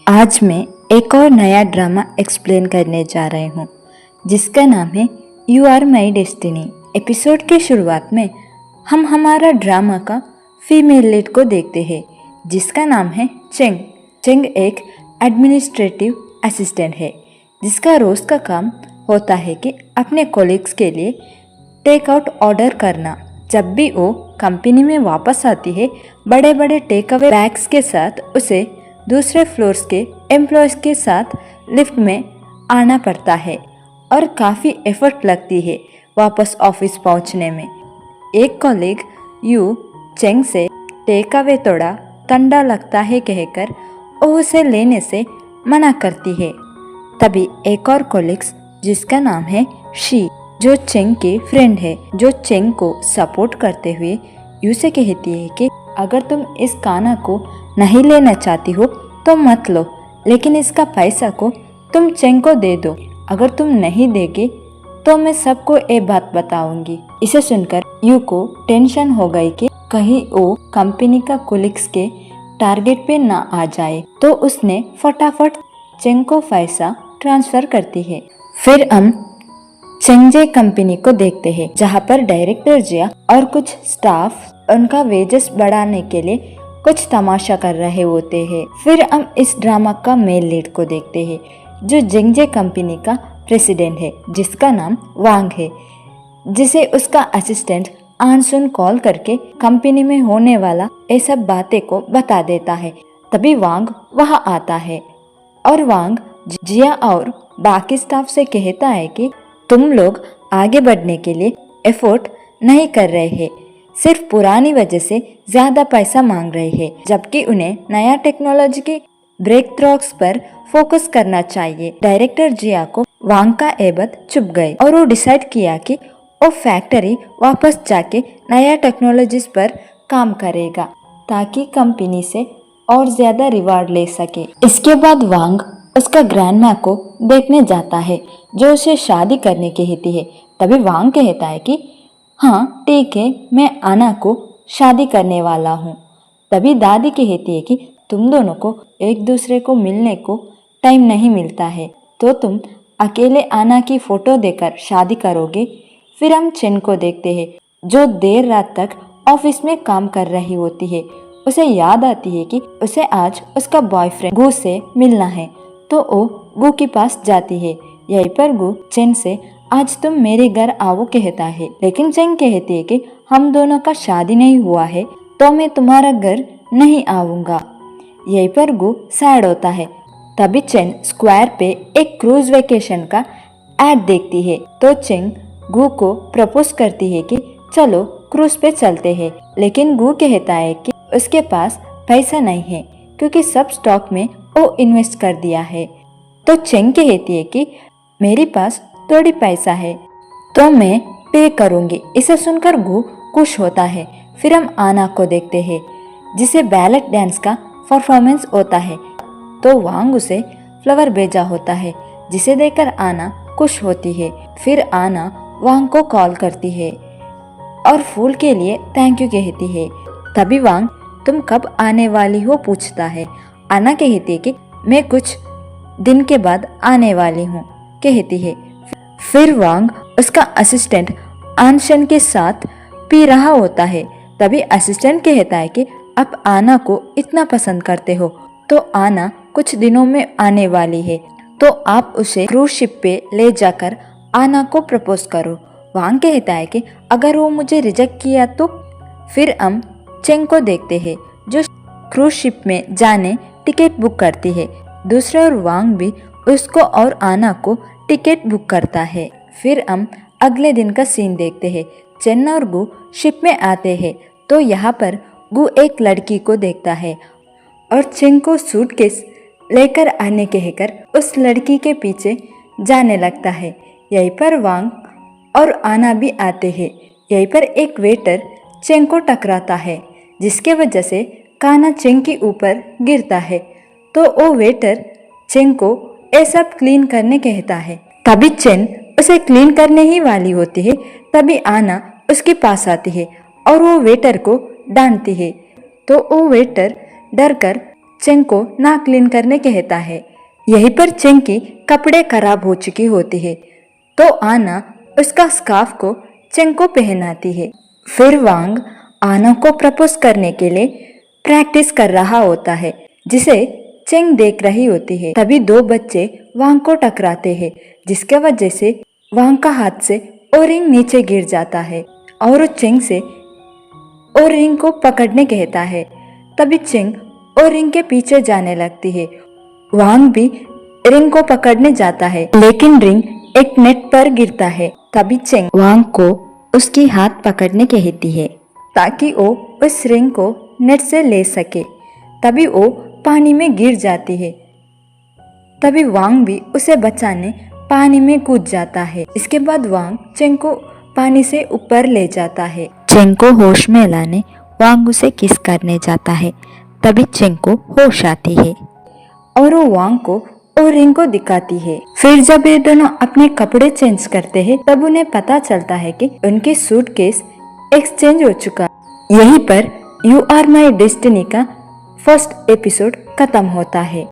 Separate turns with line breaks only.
आज मैं एक और नया ड्रामा एक्सप्लेन करने जा रही हूँ जिसका नाम है you are my destiny. Episode के शुरुआत में हम हमारा ड्रामा का फीमेल लीड को देखते हैं जिसका नाम है चेंग। चेंग एक एडमिनिस्ट्रेटिव असिस्टेंट है जिसका रोज़ का काम होता है कि अपने कोलिग्स के लिए टेक आउट ऑर्डर करना। जब भी वो कंपनी में वापस आती है बड़े बड़े टेक अवे बैग्स के साथ उसे दूसरे फ्लोर्स के एम्प्लॉयज़ के साथ लिफ्ट में आना पड़ता है और काफ़ी एफर्ट लगती है वापस ऑफिस पहुंचने में। एक कॉलीग यू चेंग से टेक अवे थोड़ा ठंडा लगता है कहकर वो उसे लेने से मना करती है। तभी एक और कॉलीग्स जिसका नाम है शी, जो चेंग की फ्रेंड है, जो चेंग को सपोर्ट करते हुए यू से कहती है कि अगर तुम इस खाना को नहीं लेना चाहती हो तो मत लो, लेकिन इसका पैसा को तुम चेंग को दे दो। अगर तुम नहीं देगी तो मैं सबको ये बात बताऊंगी। इसे सुनकर यू को टेंशन हो गई कि कहीं वो कंपनी का कोलिग्स के टारगेट पे ना आ जाए, तो उसने फटाफट चेंग को पैसा ट्रांसफर करती है। फिर हम चेंगजे कंपनी को देखते हैं जहाँ पर डायरेक्टर जिया और कुछ स्टाफ उनका वेजेस बढ़ाने के लिए कुछ तमाशा कर रहे होते हैं। फिर हम इस ड्रामा का मेल लीड को देखते हैं जो चेंगजे कंपनी का प्रेसिडेंट है जिसका नाम वांग है, जिसे उसका असिस्टेंट आनसुन कॉल करके कंपनी में होने वाला ये सब बातें को बता देता है। तभी वांग वहाँ आता है और वांग जिया और बाकी स्टाफ से कहता है कि तुम लोग आगे बढ़ने के लिए एफर्ट नहीं कर रहे हैं, सिर्फ पुरानी वजह से ज़्यादा पैसा मांग रहे हैं, जबकि उन्हें नया टेक्नोलॉजी के ब्रेक थ्रूस पर फोकस करना चाहिए। डायरेक्टर जिया को वांग का एबत चुप गए और वो डिसाइड किया कि वो फैक्ट्री वापस जाके नया टेक्नोलॉजीज पर काम करेगा ताकि कंपनी से और ज़्यादा रिवार्ड ले सके। इसके बाद वांग उसका ग्रैंडमा को देखने जाता है जो उसे शादी करने कहती है। तभी वांग कहता है कि हाँ ठीक है, मैं आना को शादी करने वाला हूँ। तभी दादी कहती है कि तुम दोनों को एक दूसरे को मिलने को टाइम नहीं मिलता है, तो तुम अकेले आना की फ़ोटो देकर शादी करोगे। फिर हम चेन को देखते हैं जो देर रात तक ऑफिस में काम कर रही होती है। उसे याद आती है कि उसे आज उसका बॉयफ्रेंड गू से मिलना है, तो वो गू के पास जाती है। यहीं पर गू चेन से आज तुम मेरे घर आओ कहता है, लेकिन चेन कहती है कि हम दोनों का शादी नहीं हुआ है तो मैं तुम्हारा घर नहीं आऊँगा। यहीं पर गू सैड होता है। तभी चेन स्क्वायर पे एक क्रूज वेकेशन का ऐड देखती है, तो चेन गू को प्रपोज करती है कि चलो क्रूज पे चलते हैं, लेकिन गू कहता है कि उसके पास पैसा नहीं है क्योंकि सब स्टॉक में वो इन्वेस्ट कर दिया है। तो चेंग कहती है कि मेरे पास थोड़ी पैसा है तो मैं पे करूँगी। इसे सुनकर गू खुश होता है। फिर हम आना को देखते हैं जिसे बैलेट डांस का परफॉर्मेंस होता है, तो वांग उसे फ्लावर भेजा होता है जिसे देखकर आना खुश होती है। फिर आना वांग को कॉल करती है और फूल के लिए थैंक यू कहती है। तभी वांग तुम कब आने वाली हो पूछता है। आना कहती है कि मैं कुछ दिन के बाद आने वाली हूँ कहती है। फिर वांग उसका असिस्टेंट आनशन के साथ पी रहा होता है। तभी असिस्टेंट कहता है कि आप आना को इतना पसंद करते हो तो आना कुछ दिनों में आने वाली है, तो आप उसे क्रूज शिप पे ले जाकर आना को प्रपोज करो। वांग कहता है कि अगर वो मुझे रिजेक्ट किया तो। फिर हम चेंग को देखते हैं जो क्रूज शिप में जाने टिकट बुक करती है। दूसरे ओर वांग भी उसको और आना को टिकट बुक करता है। फिर हम अगले दिन का सीन देखते हैं। चेन और गू शिप में आते हैं, तो यहाँ पर गू एक लड़की को देखता है और चेंग को सूटकेस लेकर आने कहकर उस लड़की के पीछे जाने लगता है। यहीं पर वांग और आना भी आते हैं। यहीं पर एक वेटर चेंग को टकराता है जिसके वजह से खाना चेंग के ऊपर गिरता है, तो वो वेटर चेंग को ये सब क्लीन करने कहता है। तभी चेन उसे क्लीन करने ही वाली होती है। तभी आना उसके पास आती है और वो वेटर को डांटती है, तो वो वेटर डर कर चेंग को नाक क्लीन करने कहता है। यहीं पर चेंग की कपड़े खराब हो चुकी होती है तो आना उसका स्कार्फ को चेंग को पहनाती है। फिर वांग आना को प्रपोज करने के लिए प्रैक्टिस कर रहा होता है जिसे चेंग देख रही होती है। तभी दो बच्चे वांग को टकराते हैं जिसके वजह से वांग का हाथ से ओरिंग नीचे गिर जाता है और चेंग से ओरिंग को पकड़ने कहता है। तभी चेंग ओरिंग के पीछे जाने लगती है। वांग भी रिंग को पकड़ने जाता है लेकिन रिंग एक नेट पर गिरता है। तभी चेंग वांग को उसकी हाथ पकड़ने कहती है ताकि वो उस रिंग को नेट से ले सके। तभी वो पानी में गिर जाती है। तभी वांग भी उसे बचाने पानी में कूद जाता है। इसके बाद वांग चेंग को पानी से ऊपर ले जाता है। चेंग को होश में लाने वांग उसे किस करने जाता है। तभी चेंग को होश आती है और वो वांग को और रिंग को दिखाती है। फिर जब ये दोनों अपने कपड़े चेंज करते हैं तब उन्हें पता चलता है कि उनकी सूटकेस एक्सचेंज हो चुका। यहीं पर यू आर माई डेस्टिनी का फर्स्ट एपिसोड खत्म होता है।